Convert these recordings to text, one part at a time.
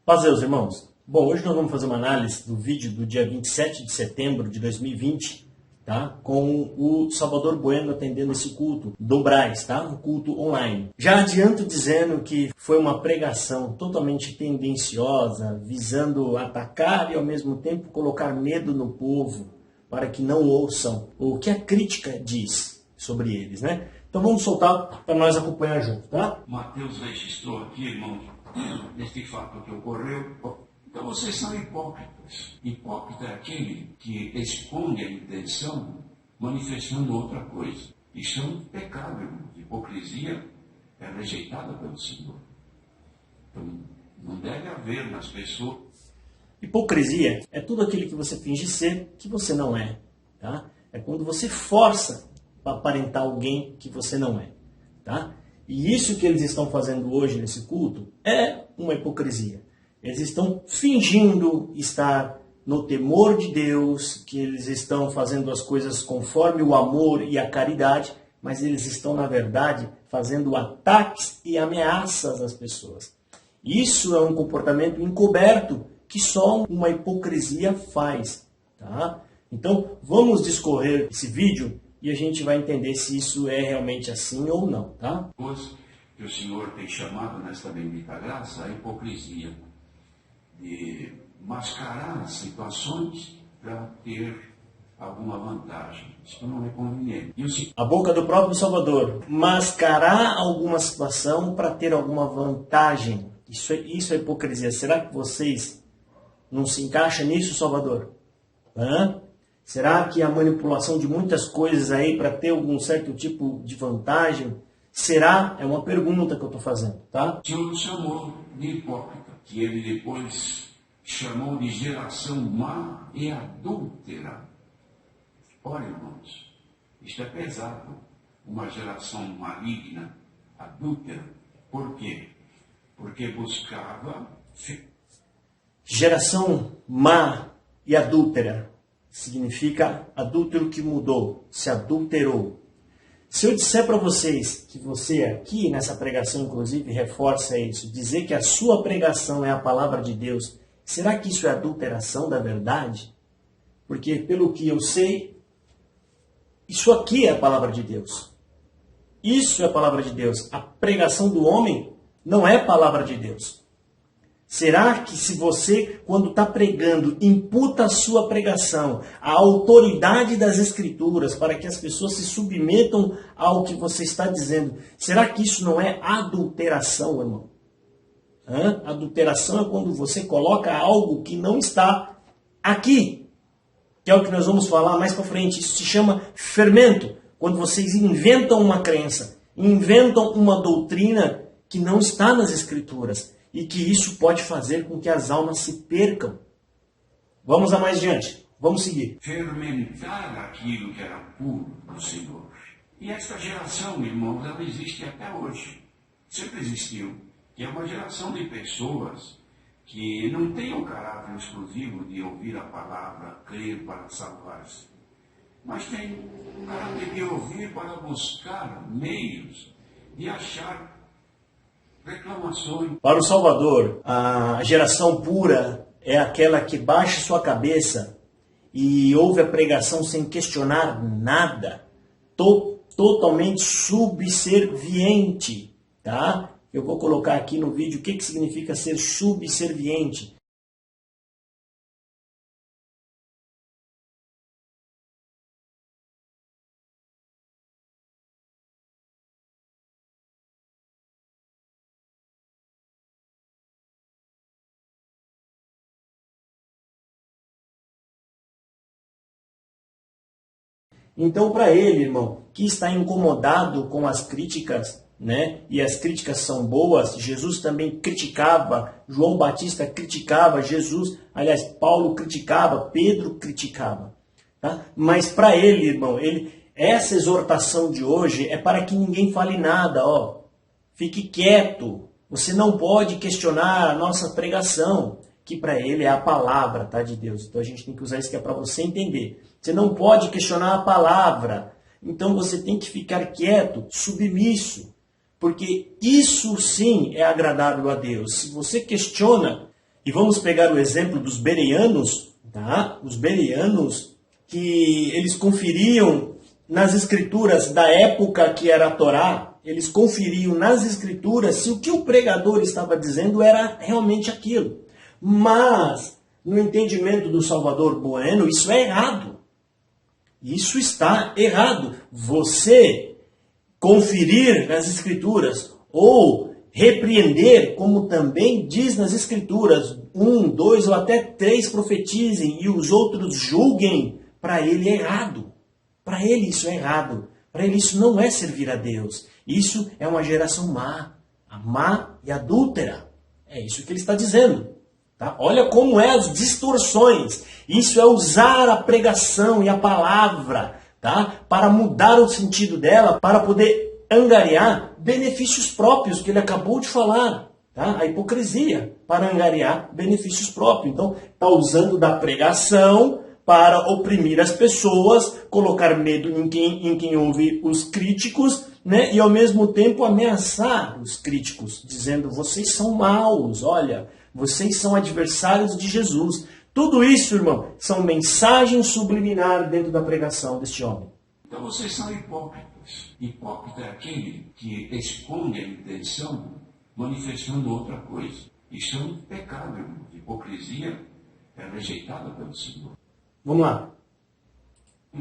Paz a Deus, irmãos. Bom, hoje nós vamos fazer uma análise do vídeo do dia 27 de setembro de 2020, tá? Com o Salvador Bueno atendendo esse culto do Braz, tá? Um culto online. Já adianto dizendo que foi uma pregação totalmente tendenciosa, visando atacar e ao mesmo tempo colocar medo no povo, para que não ouçam o que a crítica diz sobre eles, né? Então vamos soltar para nós acompanhar junto, tá? Mateus registrou aqui, irmãos, este fato que ocorreu. Então vocês são hipócritas. Hipócrita é aquele que esconde a intenção manifestando outra coisa. Isso é um pecado, irmãos. Hipocrisia é rejeitada pelo Senhor. Então não deve haver nas pessoas. Hipocrisia é tudo aquilo que você finge ser que você não é, tá? É quando você força para aparentar alguém que você não é, tá? E isso que eles estão fazendo hoje nesse culto é uma hipocrisia. Eles estão fingindo estar no temor de Deus, que eles estão fazendo as coisas conforme o amor e a caridade, mas eles estão, na verdade, fazendo ataques e ameaças às pessoas. Isso é um comportamento encoberto que só uma hipocrisia faz, tá? Então, vamos discorrer esse vídeo e a gente vai entender se isso é realmente assim ou não, tá? Que o Senhor tem chamado nesta bendita graça a hipocrisia, de mascarar situações para ter alguma vantagem. Isso não é conveniente. A boca do próprio Salvador, mascarar alguma situação para ter alguma vantagem. Isso é hipocrisia. Será que vocês não se encaixam nisso, Salvador? Hã? Será que a manipulação de muitas coisas aí para ter algum certo tipo de vantagem? Será? É uma pergunta que eu estou fazendo, tá? O Senhor chamou de hipócrita, que ele depois chamou de geração má e adúltera. Olha, irmãos, isto é pesado. Uma geração maligna, adúltera. Por quê? Porque buscava... Geração má e adúltera. Significa adúltero que mudou, se adulterou. Se eu disser para vocês que você aqui nessa pregação, inclusive, reforça isso, dizer que a sua pregação é a palavra de Deus, será que isso é adulteração da verdade? Porque pelo que eu sei, isso aqui é a palavra de Deus. Isso é a palavra de Deus. A pregação do homem não é palavra de Deus. Será que se você, quando está pregando, imputa a sua pregação à autoridade das Escrituras para que as pessoas se submetam ao que você está dizendo, será que isso não é adulteração, irmão? Adulteração é quando você coloca algo que não está aqui, que é o que nós vamos falar mais para frente. Isso se chama fermento, quando vocês inventam uma crença, inventam uma doutrina que não está nas Escrituras. E que isso pode fazer com que as almas se percam. Vamos a mais diante. Vamos seguir. Fermentar aquilo que era puro do Senhor. E esta geração, irmãos, ela existe até hoje. Sempre existiu. Que é uma geração de pessoas que não têm o caráter exclusivo de ouvir a palavra, crer para salvar-se. Mas tem o caráter de ouvir para buscar meios de achar reclamações. Para o Salvador, a geração pura é aquela que baixa sua cabeça e ouve a pregação sem questionar nada, totalmente subserviente, tá? Eu vou colocar aqui no vídeo o que significa ser subserviente. Então, para ele, irmão, que está incomodado com as críticas, né? E as críticas são boas, Jesus também criticava, João Batista criticava, Jesus, aliás, Paulo criticava, Pedro criticava, tá? Mas para ele, irmão, essa exortação de hoje é para que ninguém fale nada, ó. Fique quieto, você não pode questionar a nossa pregação, que para ele é a palavra, tá, de Deus. Então a gente tem que usar isso que é para você entender. Você não pode questionar a palavra. Então você tem que ficar quieto, submisso. Porque isso sim é agradável a Deus. Se você questiona, E vamos pegar o exemplo dos bereanos, tá? Os bereanos que eles conferiam nas escrituras da época que era a Torá, eles conferiam nas escrituras se o que o pregador estava dizendo era realmente aquilo. Mas, no entendimento do Salvador Bueno, isso é errado. Isso está errado. Você conferir nas escrituras ou repreender, como também diz nas escrituras, 1, 2 ou até 3 profetizem e os outros julguem, para ele é errado. Para ele isso é errado. Para ele isso não é servir a Deus. Isso é uma geração má e adúltera. É isso que ele está dizendo. Tá? Olha como é as distorções. Isso é usar a pregação e a palavra, tá? Para mudar o sentido dela, para poder angariar benefícios próprios que ele acabou de falar. Tá? A hipocrisia para angariar benefícios próprios. Então, está usando da pregação para oprimir as pessoas, colocar medo em quem ouve os críticos, né? E ao mesmo tempo ameaçar os críticos, dizendo: vocês são maus, olha, vocês são adversários de Jesus. Tudo isso, irmão, são mensagens subliminares dentro da pregação deste homem. Então vocês são hipócritas. Hipócrita é aquele que esconde a intenção manifestando outra coisa. Isso é um pecado, irmão. Hipocrisia é rejeitada pelo Senhor. Vamos lá.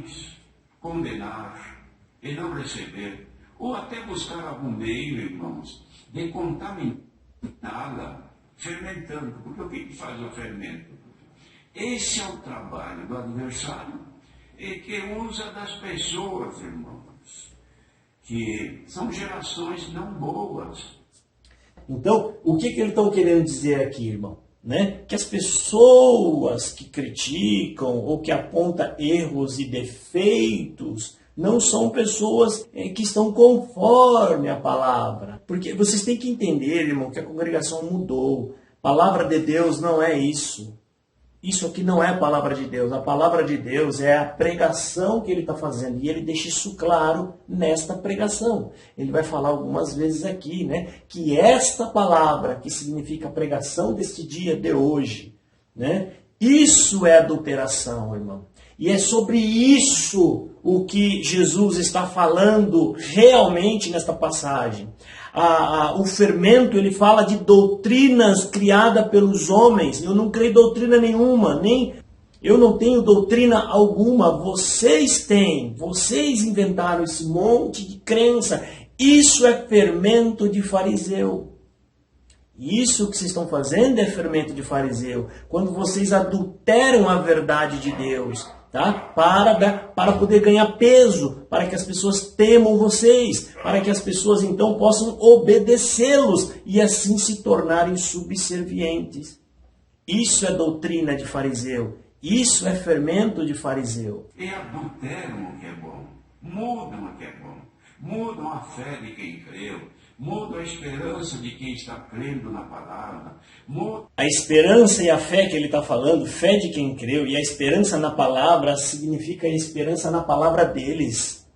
Isso. Condenar e não receber, ou até buscar algum meio, irmãos, de contaminá-la, fermentando. Porque o que faz o fermento? Esse é o trabalho do adversário e que usa das pessoas, irmãos, que são gerações não boas. Então, o que eles estão querendo dizer aqui, irmão? Né? Que as pessoas que criticam ou que apontam erros e defeitos não são pessoas que estão conforme a palavra. Porque vocês têm que entender, irmão, que a congregação mudou. A palavra de Deus não é isso. Isso aqui não é a palavra de Deus. A palavra de Deus é a pregação que ele está fazendo. E ele deixa isso claro nesta pregação. Ele vai falar algumas vezes aqui, né? Que esta palavra, que significa a pregação deste dia de hoje, né? Isso é adulteração, irmão. E é sobre isso o que Jesus está falando realmente nesta passagem. O fermento, ele fala de doutrinas criadas pelos homens. Eu não creio doutrina nenhuma, eu não tenho doutrina alguma. Vocês têm, vocês inventaram esse monte de crença. Isso é fermento de fariseu. Isso que vocês estão fazendo é fermento de fariseu. Quando vocês adulteram a verdade de Deus, tá? Para poder ganhar peso, para que as pessoas temam vocês, para que as pessoas então possam obedecê-los e assim se tornarem subservientes. Isso é doutrina de fariseu. Isso é fermento de fariseu. E adulteram o que é bom, mudam o que é bom, mudam a fé de quem creu, mudam a esperança de quem está crendo na palavra. A esperança e a fé que ele está falando, fé de quem creu, e a esperança na palavra significa a esperança na palavra deles.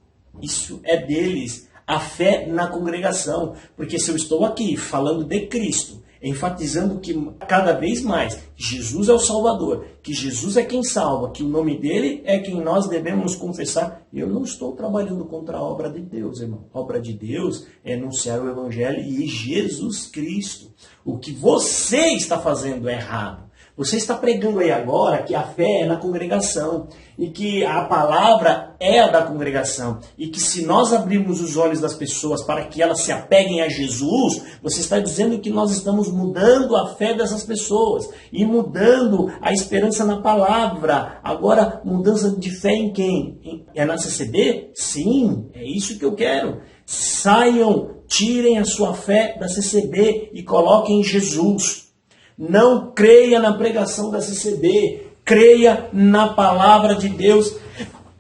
Isso é deles. A fé na congregação. Porque se eu estou aqui falando de Cristo, enfatizando que cada vez mais Jesus é o Salvador, que Jesus é quem salva, que o nome dele é quem nós devemos confessar. Eu não estou trabalhando contra a obra de Deus, irmão. A obra de Deus é anunciar o Evangelho e Jesus Cristo. O que você está fazendo é errado. Você está pregando aí agora que a fé é na congregação e que a palavra é a da congregação e que se nós abrirmos os olhos das pessoas para que elas se apeguem a Jesus, você está dizendo que nós estamos mudando a fé dessas pessoas e mudando a esperança na palavra. Agora, mudança de fé em quem? É na CCB? Sim, é isso que eu quero. Saiam, tirem a sua fé da CCB e coloquem em Jesus. Não creia na pregação da CCB, creia na palavra de Deus,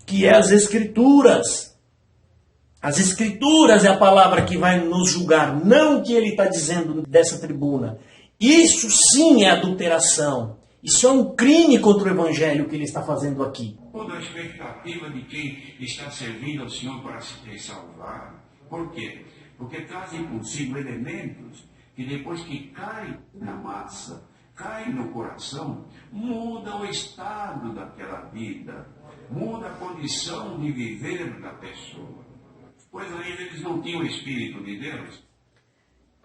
que é as Escrituras. As Escrituras é a palavra que vai nos julgar, não o que ele está dizendo dessa tribuna. Isso sim é adulteração. Isso é um crime contra o Evangelho que ele está fazendo aqui. Toda a expectativa de quem está servindo ao Senhor para se salvar. Por quê? Porque trazem consigo elementos que depois que caem na massa, cai no coração, muda o estado daquela vida, muda a condição de viver da pessoa. Pois aí eles não tinham o Espírito de Deus.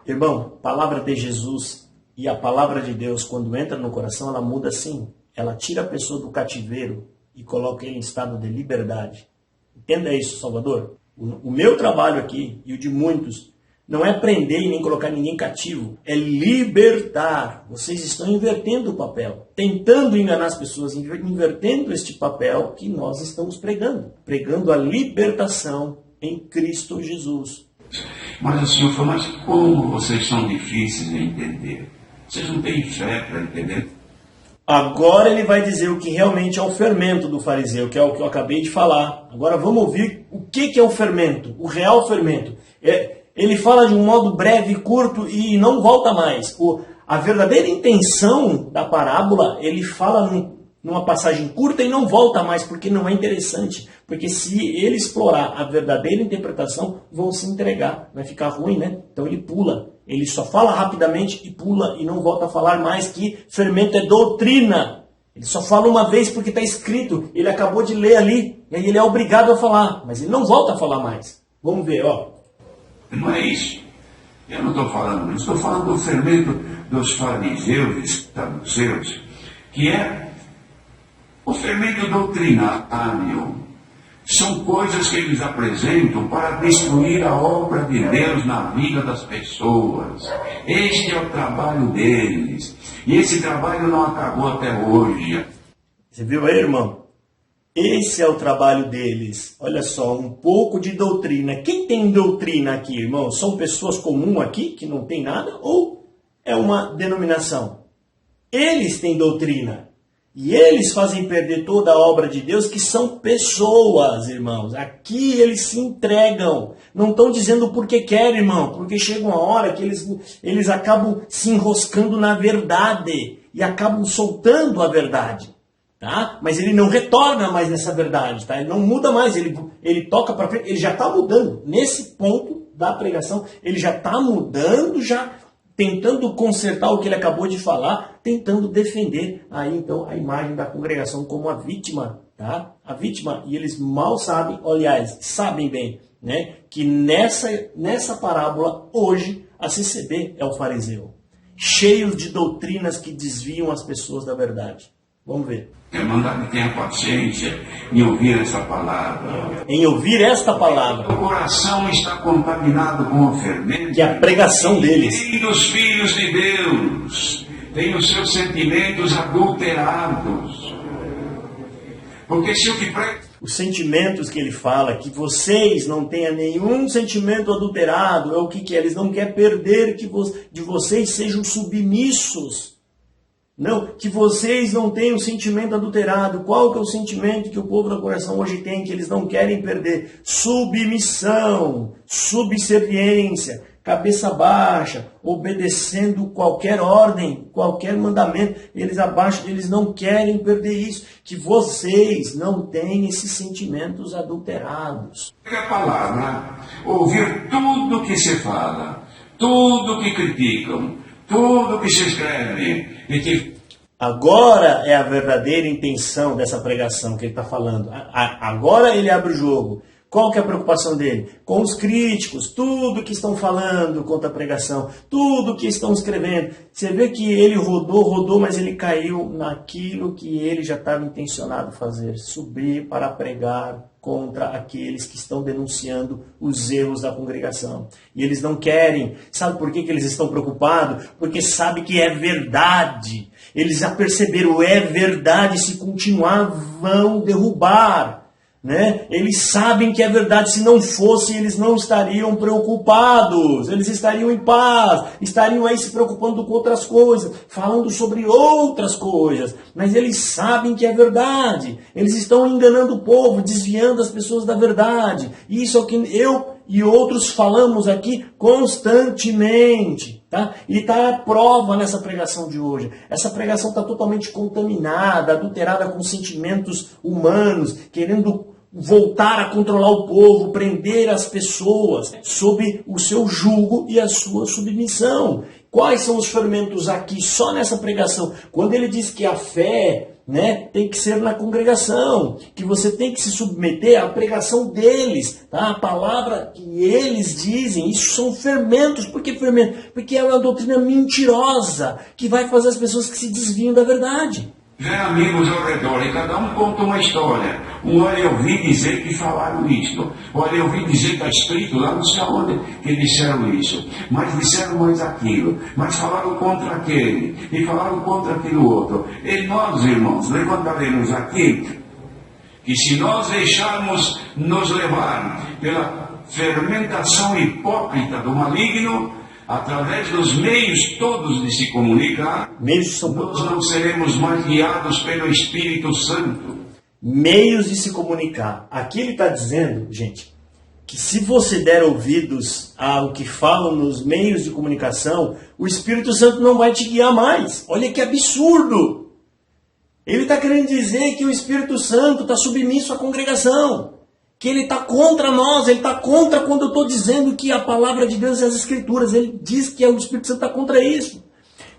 Irmão, palavra de Jesus e a palavra de Deus, quando entra no coração, ela muda sim. Ela tira a pessoa do cativeiro e coloca ele em estado de liberdade. Entenda isso, Salvador. O meu trabalho aqui, e o de muitos, não é prender e nem colocar ninguém cativo. É libertar. Vocês estão invertendo o papel. Tentando enganar as pessoas, invertendo este papel que nós estamos pregando. Pregando a libertação em Cristo Jesus. Mas o Senhor falou, mas como vocês são difíceis de entender? Vocês não têm fé para entender? Agora ele vai dizer o que realmente é o fermento do fariseu, que é o que eu acabei de falar. Agora vamos ouvir o que é o fermento, o real fermento. Ele fala de um modo breve, curto e não volta mais. A verdadeira intenção da parábola, ele fala numa passagem curta e não volta mais, porque não é interessante. Porque se ele explorar a verdadeira interpretação, vão se entregar. Vai ficar ruim, né? Então ele pula. Ele só fala rapidamente e pula e não volta a falar mais que fermento é doutrina. Ele só fala uma vez porque está escrito. Ele acabou de ler ali. E aí ele é obrigado a falar. Mas ele não volta a falar mais. Vamos ver, ó. Não é isso. Eu não estou falando disso. Estou falando do fermento dos fariseus e saduceus, que é o fermento doutrinário. São coisas que eles apresentam para destruir a obra de Deus na vida das pessoas. Este é o trabalho deles. E esse trabalho não acabou até hoje. Você viu aí, irmão? Esse é o trabalho deles. Olha só, um pouco de doutrina. Quem tem doutrina aqui, irmão? São pessoas comuns aqui, que não tem nada? Ou é uma denominação? Eles têm doutrina. E eles fazem perder toda a obra de Deus, que são pessoas, irmãos. Aqui eles se entregam. Não estão dizendo porque querem, irmão. Porque chega uma hora que eles acabam se enroscando na verdade. E acabam soltando a verdade. Tá? Mas ele não retorna mais nessa verdade. Tá? Ele não muda mais. Ele toca para frente. Ele já está mudando. Nesse ponto da pregação, ele já está mudando, já tentando consertar o que ele acabou de falar, tentando defender aí então a imagem da congregação como a vítima, tá? A vítima, e eles mal sabem, aliás, sabem bem, né, que nessa parábola hoje a CCB é o fariseu, cheio de doutrinas que desviam as pessoas da verdade. Vamos ver. Eu mandar que tenha paciência em ouvir essa palavra. Em ouvir esta palavra. O coração está contaminado com o fermento. Que é a pregação deles. E dos filhos de Deus tem os seus sentimentos adulterados. Porque se o que prega... Os sentimentos que ele fala, que vocês não tenham nenhum sentimento adulterado, é o que é? Eles não querem perder que de vocês sejam submissos. Não, que vocês não tenham sentimento adulterado. Qual que é o sentimento que o povo do coração hoje tem, que eles não querem perder? Submissão, subserviência, cabeça baixa, obedecendo qualquer ordem, qualquer mandamento. Eles não querem perder isso. Que vocês não tenham esses sentimentos adulterados. A palavra, ouvir tudo que se fala, tudo que criticam, tudo que se escreve. Agora é a verdadeira intenção dessa pregação que ele está falando. Agora ele abre o jogo. Qual que é a preocupação dele? Com os críticos, tudo que estão falando contra a pregação, tudo que estão escrevendo. Você vê que ele rodou, mas ele caiu naquilo que ele já estava intencionado fazer. Subir para pregar contra aqueles que estão denunciando os erros da congregação. E eles não querem. Sabe por que eles estão preocupados? Porque sabem que é verdade. Eles já perceberam, é verdade, se continuar vão derrubar. Né? Eles sabem que é verdade, se não fosse, eles não estariam preocupados, eles estariam em paz, estariam aí se preocupando com outras coisas, falando sobre outras coisas, mas eles sabem que é verdade, eles estão enganando o povo, desviando as pessoas da verdade, e isso é o que eu e outros falamos aqui constantemente, tá? E está a prova nessa pregação de hoje. Essa pregação está totalmente contaminada, adulterada com sentimentos humanos, querendo voltar a controlar o povo, prender as pessoas sob o seu jugo e a sua submissão. Quais são os fermentos aqui, só nessa pregação? Quando ele diz que a fé, né, tem que ser na congregação, que você tem que se submeter à pregação deles, tá? A palavra que eles dizem, isso são fermentos. Por que fermentos? Porque é uma doutrina mentirosa, que vai fazer as pessoas que se desviam da verdade. Vem amigos ao redor e cada um conta uma história. Olha, eu ouvi dizer que falaram isto. Olha, eu ouvi dizer que está escrito lá não sei aonde que disseram isso. Mas disseram mais aquilo. Mas falaram contra aquele. E falaram contra aquele outro. E nós, irmãos, levantaremos aqui que se nós deixarmos nos levar pela fermentação hipócrita do maligno, através dos meios todos de se comunicar, nós não seremos mais guiados pelo Espírito Santo. Meios de se comunicar. Aqui ele está dizendo, gente, que se você der ouvidos ao que falam nos meios de comunicação, o Espírito Santo não vai te guiar mais. Olha que absurdo! Ele está querendo dizer que o Espírito Santo está submisso à congregação. Que ele está contra nós, ele está contra quando eu estou dizendo que a palavra de Deus e as Escrituras, ele diz que o Espírito Santo está contra isso.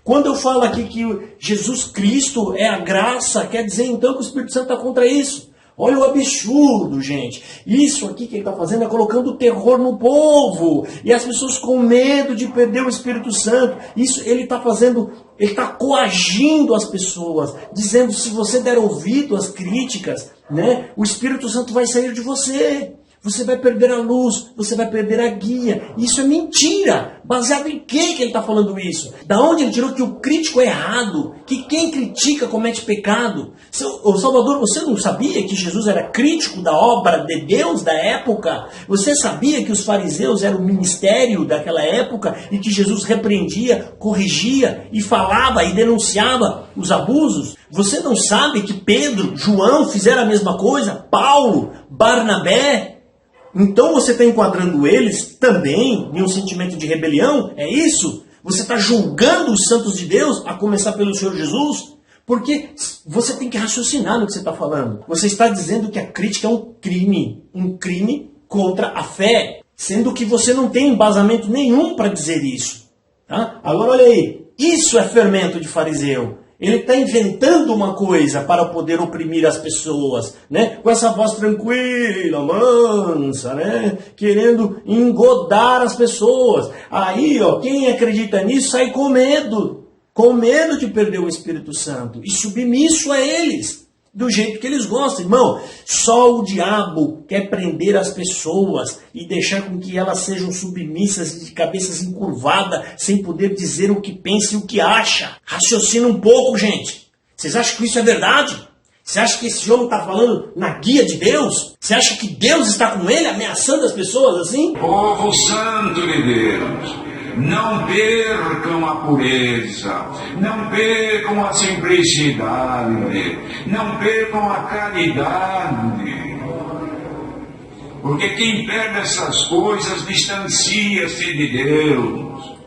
Quando eu falo aqui que Jesus Cristo é a graça, quer dizer então que o Espírito Santo está contra isso. Olha o absurdo, gente. Isso aqui que ele está fazendo é colocando terror no povo. E as pessoas com medo de perder o Espírito Santo. Isso ele está fazendo, ele está coagindo as pessoas. Dizendo, se você der ouvido às críticas, né, o Espírito Santo vai sair de você. Você vai perder a luz, você vai perder a guia. Isso é mentira. Baseado em que ele está falando isso? Da onde ele tirou que o crítico é errado? Que quem critica comete pecado? Ô Salvador, você não sabia que Jesus era crítico da obra de Deus da época? Você sabia que os fariseus eram o ministério daquela época e que Jesus repreendia, corrigia e falava e denunciava os abusos? Você não sabe que Pedro, João fizeram a mesma coisa? Paulo, Barnabé? Então você está enquadrando eles também em um sentimento de rebelião? É isso? Você está julgando os santos de Deus, a começar pelo Senhor Jesus? Porque você tem que raciocinar no que você está falando. Você está dizendo que a crítica é um crime contra a fé, sendo que você não tem embasamento nenhum para dizer isso. Tá? Agora olha aí, isso é fermento de fariseu. Ele está inventando uma coisa para poder oprimir as pessoas, né? Com essa voz tranquila, mansa, né? Querendo engodar as pessoas. Aí, ó, quem acredita nisso sai com medo de perder o Espírito Santo e submisso a eles, do jeito que eles gostam. Irmão, só o diabo quer prender as pessoas e deixar com que elas sejam submissas de cabeças encurvadas, sem poder dizer o que pensa e o que acha. Raciocina um pouco, gente. Vocês acham que isso é verdade? Você acha que esse homem está falando na guia de Deus? Você acha que Deus está com ele, ameaçando as pessoas assim? Povo santo de Deus, não percam a pureza, não percam a simplicidade, não percam a caridade. Porque quem perde essas coisas distancia-se de Deus.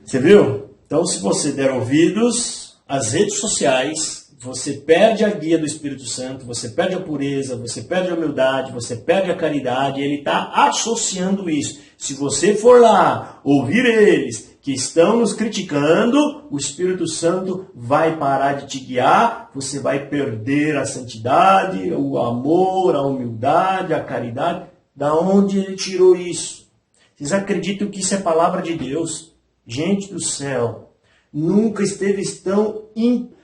Você viu? Então, se você der ouvidos às redes sociais, você perde a guia do Espírito Santo, você perde a pureza, você perde a humildade, você perde a caridade. Ele está associando isso. Se você for lá ouvir eles que estão nos criticando, o Espírito Santo vai parar de te guiar, você vai perder a santidade, o amor, a humildade, a caridade. Da onde ele tirou isso? Vocês acreditam que isso é palavra de Deus? Gente do céu, nunca esteve tão...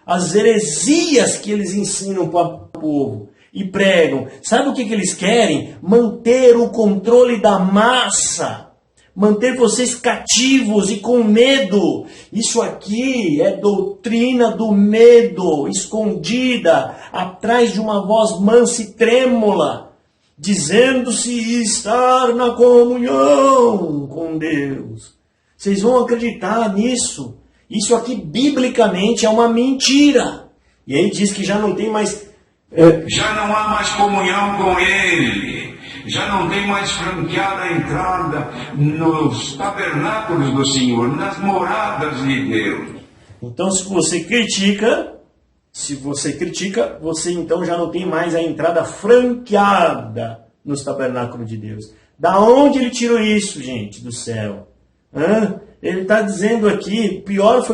As heresias que eles ensinam para o povo e pregam. Sabe o que eles querem? Manter o controle da massa. Manter vocês cativos e com medo. Isso aqui é doutrina do medo, escondida, atrás de uma voz mansa e trêmula, dizendo-se estar na comunhão com Deus. Vocês vão acreditar nisso? Isso aqui, biblicamente, é uma mentira. E aí diz que já não tem mais... Já não há mais comunhão com Ele. Já não tem mais franqueada a entrada nos tabernáculos do Senhor, nas moradas de Deus. Então, se você critica, Se você critica, você então já não tem mais a entrada franqueada nos tabernáculos de Deus. Da onde ele tirou isso, gente, do céu? Ele está dizendo aqui, pior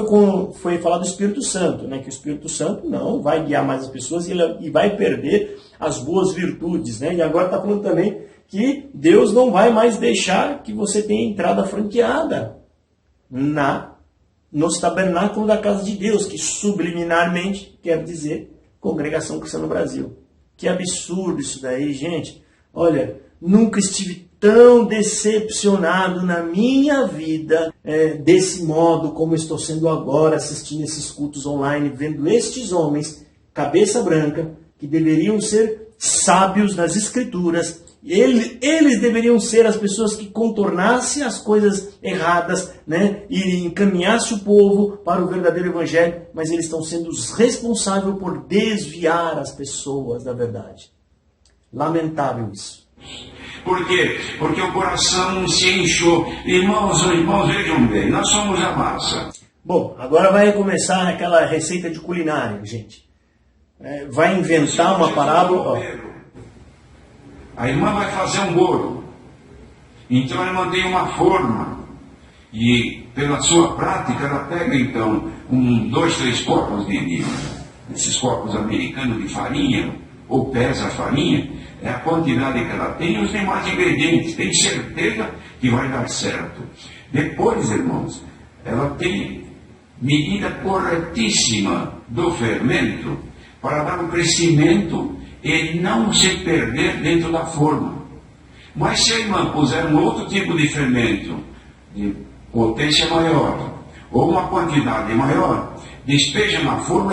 foi falar do Espírito Santo, né? Que o Espírito Santo não vai guiar mais as pessoas e vai perder as boas virtudes, né? E agora está falando também que Deus não vai mais deixar que você tenha entrada franqueada nos tabernáculos da casa de Deus, que subliminarmente quer dizer Congregação Cristã no Brasil. Que absurdo isso daí, gente. Olha, nunca estive tão decepcionado na minha vida desse modo como estou sendo agora, assistindo esses cultos online, vendo estes homens, cabeça branca, que deveriam ser sábios nas Escrituras. Eles deveriam ser as pessoas que contornassem as coisas erradas, né? E encaminhassem o povo para o verdadeiro evangelho, mas eles estão sendo os responsáveis por desviar as pessoas da verdade. Lamentável isso. Por quê? Porque o coração se inchou. Irmãos, vejam bem, nós somos a massa. Bom, agora vai começar aquela receita de culinária, gente. Vai inventar uma parábola. A irmã vai fazer um bolo. Então ela mantém uma forma. E pela sua prática ela pega então 2, 3 copos esses copos americanos de farinha, ou pesa a farinha, é a quantidade que ela tem e os demais ingredientes. Tem certeza que vai dar certo. Depois, irmãos, ela tem medida corretíssima do fermento para dar um crescimento e não se perder dentro da forma. Mas se a irmã puser um outro tipo de fermento, de potência maior, ou uma quantidade maior, despeja na forma.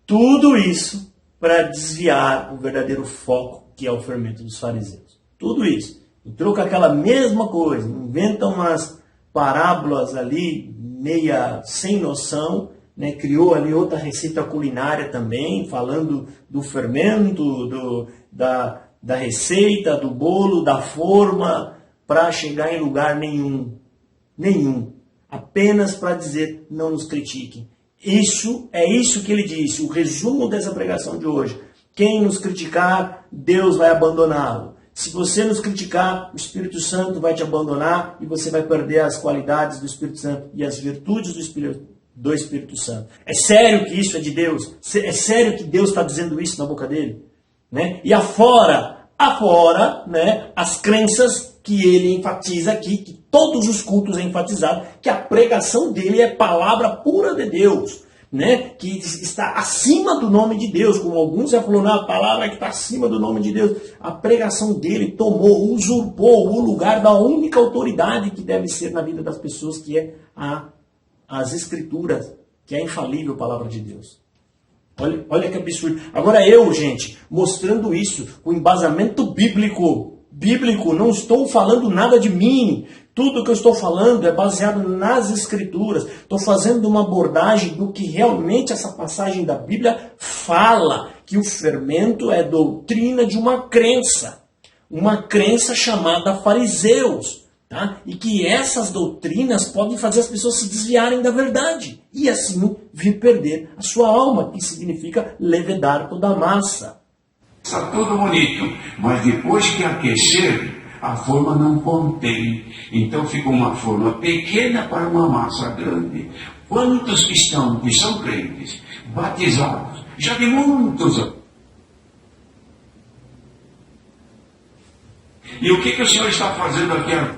Tudo isso para desviar o verdadeiro foco, que é o fermento dos fariseus. Tudo isso. Entrou com aquela mesma coisa, inventa umas parábolas ali, meia sem noção, né? Criou ali outra receita culinária também, falando do fermento, da receita, do bolo, da forma, para chegar em lugar nenhum. Nenhum. Apenas para dizer, não nos critiquem. Isso que ele disse, o resumo dessa pregação de hoje. Quem nos criticar, Deus vai abandoná-lo. Se você nos criticar, o Espírito Santo vai te abandonar e você vai perder as qualidades do Espírito Santo e as virtudes do Espírito Santo. É sério que isso é de Deus? É sério que Deus está dizendo isso na boca dele? Né? E afora, né, as crenças que ele enfatiza aqui, que todos os cultos é enfatizado, que a pregação dele é palavra pura de Deus, né? Que está acima do nome de Deus, como alguns já falaram, a palavra que está acima do nome de Deus. A pregação dele usurpou o lugar da única autoridade que deve ser na vida das pessoas, que é as Escrituras, que é a infalível palavra de Deus. Olha que absurdo. Agora gente, mostrando isso, o embasamento bíblico, não estou falando nada de mim. Tudo que eu estou falando é baseado nas Escrituras. Estou fazendo uma abordagem do que realmente essa passagem da Bíblia fala, que o fermento é doutrina de uma crença chamada fariseus. Tá? E que essas doutrinas podem fazer as pessoas se desviarem da verdade e assim vir perder a sua alma, que significa levedar toda a massa. Está tudo bonito, mas depois que aquecer, a forma não contém. Então fica uma forma pequena para uma massa grande. Quantos que são crentes, batizados, já de muitos anos? E o que o Senhor está fazendo aqui agora?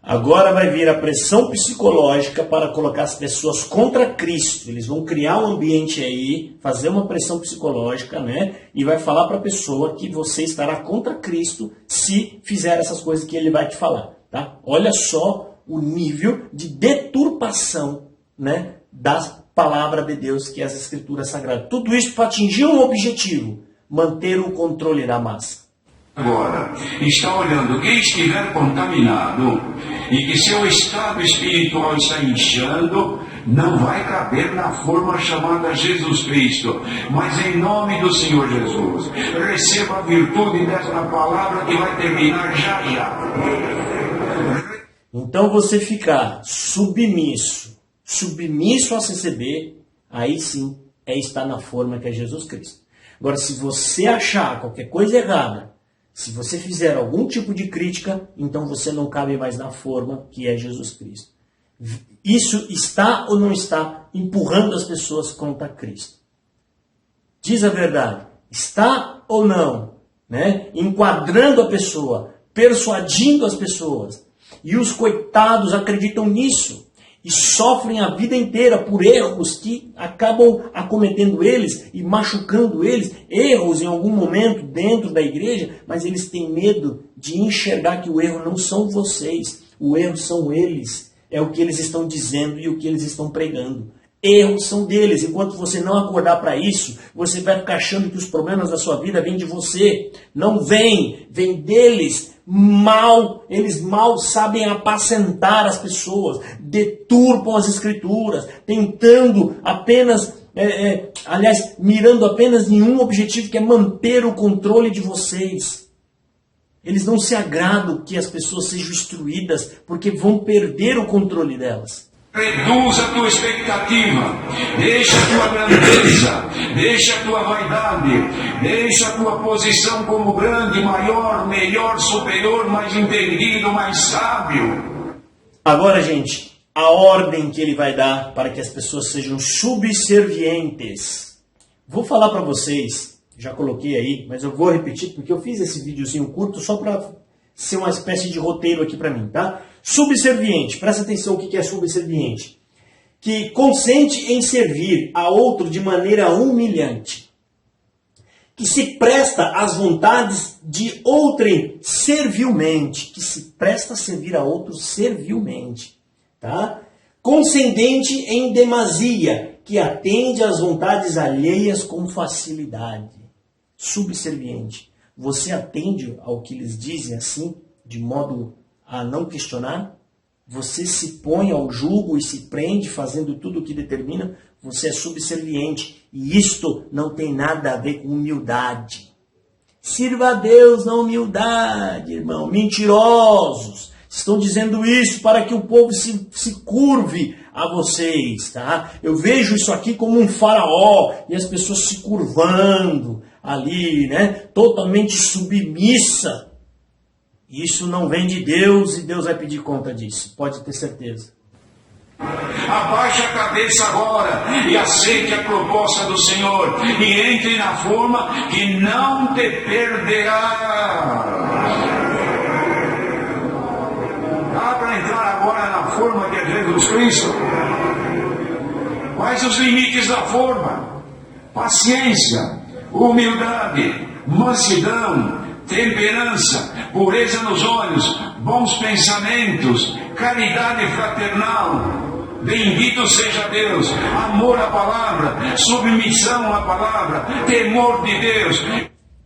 Agora vai vir a pressão psicológica para colocar as pessoas contra Cristo. Eles vão criar um ambiente aí, fazer uma pressão psicológica, né? E vai falar para a pessoa que você estará contra Cristo se fizer essas coisas que ele vai te falar, tá? Olha só o nível de deturpação, né, da palavra de Deus, que é as Escrituras Sagradas. Tudo isso para atingir um objetivo, manter o controle da massa. Agora, está olhando quem estiver contaminado e que seu estado espiritual está inchando, não vai caber na forma chamada Jesus Cristo, mas em nome do Senhor Jesus, receba a virtude desta palavra que vai terminar já. Então você ficar submisso a receber, aí sim é estar na forma que é Jesus Cristo. Agora, se você achar qualquer coisa errada, se você fizer algum tipo de crítica, então você não cabe mais na forma que é Jesus Cristo. Isso está ou não está empurrando as pessoas contra Cristo? Diz a verdade. Está ou não, né? Enquadrando a pessoa, persuadindo as pessoas. E os coitados acreditam nisso e sofrem a vida inteira por erros que acabam acometendo eles e machucando eles, erros em algum momento dentro da igreja, mas eles têm medo de enxergar que o erro não são vocês, o erro são eles, é o que eles estão dizendo e o que eles estão pregando. Erros são deles. Enquanto você não acordar para isso, você vai ficar achando que os problemas da sua vida vêm de você. Não vem, vem deles. Eles mal sabem apacentar as pessoas, deturpam as escrituras, tentando apenas, mirando apenas em um objetivo, que é manter o controle de vocês. Eles não se agradam que as pessoas sejam instruídas, porque vão perder o controle delas. Reduz a tua expectativa, deixa a tua grandeza, deixa a tua vaidade, deixa a tua posição como grande, maior, melhor, superior, mais entendido, mais sábio. Agora, gente, a ordem que ele vai dar para que as pessoas sejam subservientes. Vou falar para vocês, já coloquei aí, mas eu vou repetir porque eu fiz esse videozinho curto só para ser uma espécie de roteiro aqui para mim, tá? Subserviente, presta atenção o que é subserviente. Que consente em servir a outro de maneira humilhante. Que se presta às vontades de outrem servilmente. Que se presta a servir a outro servilmente. Tá? Condescendente em demasia. Que atende às vontades alheias com facilidade. Subserviente. Você atende ao que eles dizem assim, de modo a não questionar? Você se põe ao jugo e se prende fazendo tudo o que determina? Você é subserviente. E isto não tem nada a ver com humildade. Sirva a Deus na humildade, irmão. Mentirosos. Estão dizendo isso para que o povo se curve a vocês, tá? Eu vejo isso aqui como um faraó e as pessoas se curvando ali, né? Totalmente submissa. Isso não vem de Deus e Deus vai pedir conta disso. Pode ter certeza. Abaixe a cabeça agora e aceite a proposta do Senhor. E entre na forma que não te perderá. Dá para entrar agora na forma que é Jesus Cristo? Quais os limites da forma? Paciência, humildade, mansidão, temperança, pureza nos olhos, bons pensamentos, caridade fraternal. Bendito seja Deus, amor à palavra, submissão à palavra, temor de Deus.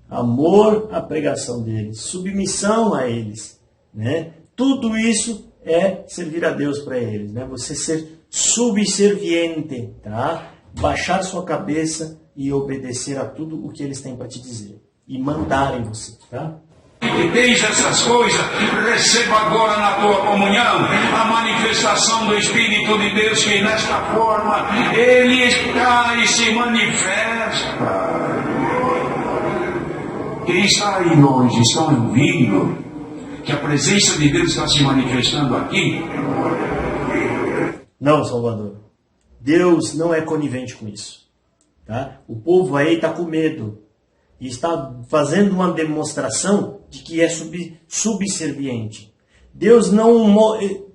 Amor à pregação deles, submissão a eles, né? Tudo isso é servir a Deus para eles, né? Você ser subserviente, tá? Baixar sua cabeça e obedecer a tudo o que eles têm para te dizer. E mandarem você, tá? E tens essas coisas, receba agora na tua comunhão a manifestação do Espírito de Deus, que nesta forma Ele está e se manifesta. Quem está aí longe, estão ouvindo que a presença de Deus está se manifestando aqui? Não, Salvador. Deus não é conivente com isso, tá? O povo aí está com medo. E está fazendo uma demonstração de que é subserviente. Deus não...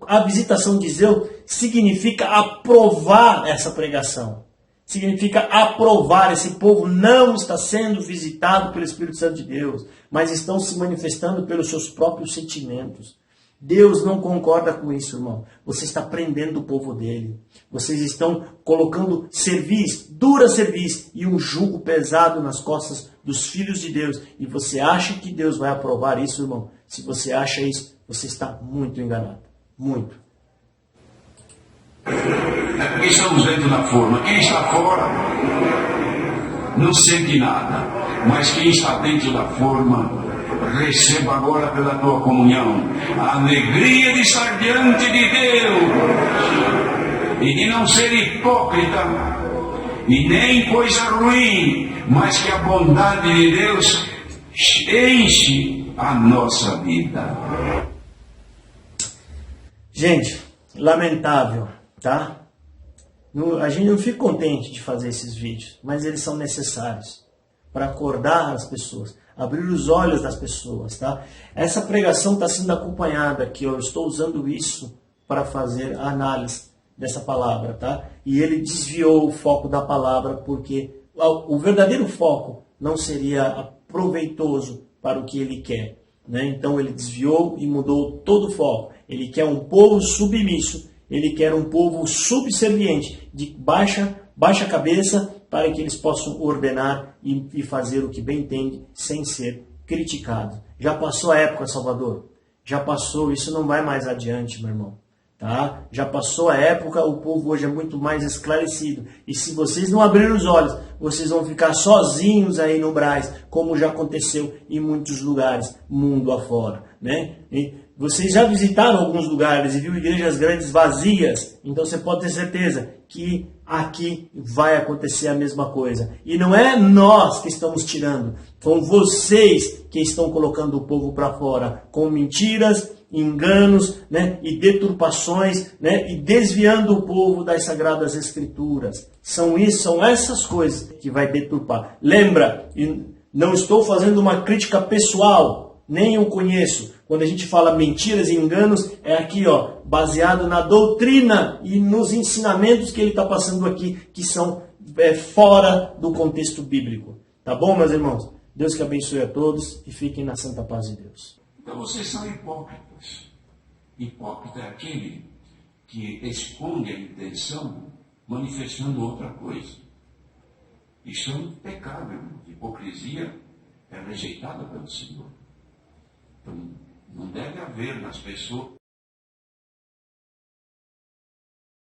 A visitação de Deus significa aprovar essa pregação. Significa aprovar. Esse povo não está sendo visitado pelo Espírito Santo de Deus, mas estão se manifestando pelos seus próprios sentimentos. Deus não concorda com isso, irmão. Você está prendendo o povo dele. Vocês estão colocando dura cerviz e um jugo pesado nas costas dos filhos de Deus. E você acha que Deus vai aprovar isso, irmão? Se você acha isso, você está muito enganado. Muito. Porque estamos dentro da forma. Quem está fora não sente nada. Mas quem está dentro da forma, receba agora pela tua comunhão a alegria de estar diante de Deus e de não ser hipócrita e nem coisa ruim, mas que a bondade de Deus enche a nossa vida. Gente, lamentável, tá? A gente não fica contente de fazer esses vídeos, mas eles são necessários para acordar as pessoas, abrir os olhos das pessoas, tá? Essa pregação está sendo acompanhada aqui, eu estou usando isso para fazer a análise dessa palavra, tá? E ele desviou o foco da palavra porque o verdadeiro foco não seria proveitoso para o que ele quer, né? Então ele desviou e mudou todo o foco. Ele quer um povo submisso, ele quer um povo subserviente, de baixa cabeça, para que eles possam ordenar e fazer o que bem entende, sem ser criticado. Já passou a época, Salvador? Já passou, isso não vai mais adiante, meu irmão. Tá? Já passou a época, o povo hoje é muito mais esclarecido. E se vocês não abrirem os olhos, vocês vão ficar sozinhos aí no Brás, como já aconteceu em muitos lugares, mundo afora, né? E vocês já visitaram alguns lugares e viu igrejas grandes vazias, então você pode ter certeza que aqui vai acontecer a mesma coisa. E não é nós que estamos tirando, são vocês que estão colocando o povo para fora, com mentiras, enganos, né, e deturpações, né, e desviando o povo das Sagradas Escrituras. São essas coisas que vai deturpar. Lembra, não estou fazendo uma crítica pessoal, nem eu conheço. Quando a gente fala mentiras e enganos, é aqui, ó, baseado na doutrina e nos ensinamentos que ele está passando aqui, que são fora do contexto bíblico. Tá bom, meus irmãos? Deus que abençoe a todos e fiquem na santa paz de Deus. Então vocês são hipócritas. Hipócrita é aquele que esconde a intenção manifestando outra coisa. Isso é um pecado, irmão. Hipocrisia é rejeitada pelo Senhor. Então, não deve haver nas pessoas